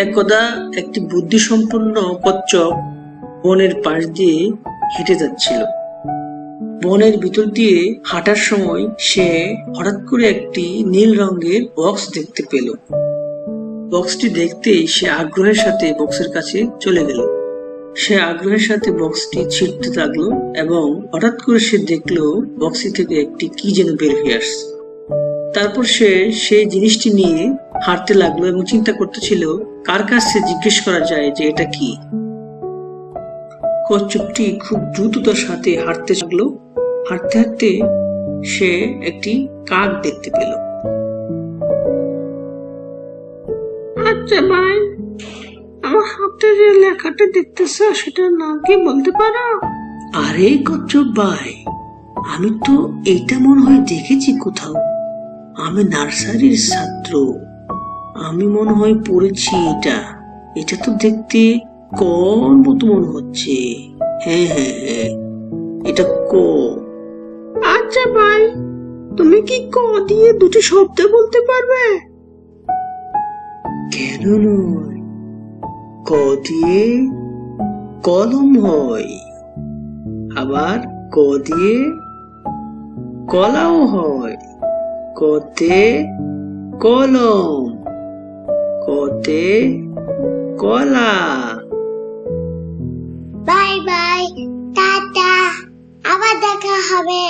একদা একটি বুদ্ধিসম্পন্ন কচ্ছপ বনের পাশ দিয়ে হেঁটে যাচ্ছিল। বনের ভিতর দিয়ে হাঁটার সময় সে হঠাৎ করে একটি নীল রঙের বক্স দেখতে পেল। বক্সটি দেখতেই সে আগ্রহের সাথে বক্সের কাছে চলে গেল। সে আগ্রহের সাথে বক্সটি ছিঁড়তে লাগলো এবং হঠাৎ করে সে দেখলো বক্সটি থেকে একটি কি যেন বের হয়ে আসছে। তারপর সে সেই জিনিসটি নিয়ে হাঁটতে লাগলো এবং চিন্তা করতেছিল কার কাছে জিজ্ঞেস করা যায় যে এটা কি। কচ্ছপটি খুব দ্রুততার সাথে হাঁটতে লাগলো। হাঁটতে হাঁটতে সে একটি কাক দেখতে পেল। আচ্ছা ভাই, আমার হাতে যে লেখাটা দেখতেছ সেটার নাম কি বলতে পারো? আরে কচ্ছপ ভাই, আমি তো এইটা মনে হয় দেখেছি কোথাও। আমি নার্সারির ছাত্র, আমি মনে হয় পড়েছি এটা। এটা তো দেখতে কর মতো মনে হচ্ছে। হ্যাঁ হ্যাঁ হ্যাঁ, এটা ক। আচ্ছা ভাই, তুমি কি ক দিয়ে দুটি শব্দ বলতে পারবে? কেন নয়, ক দিয়ে কলম হয়, আবার ক দিয়ে কলাও হয়। কতে কলম, কতে কলা। বাই বাই, টাটা, আবার দেখা হবে।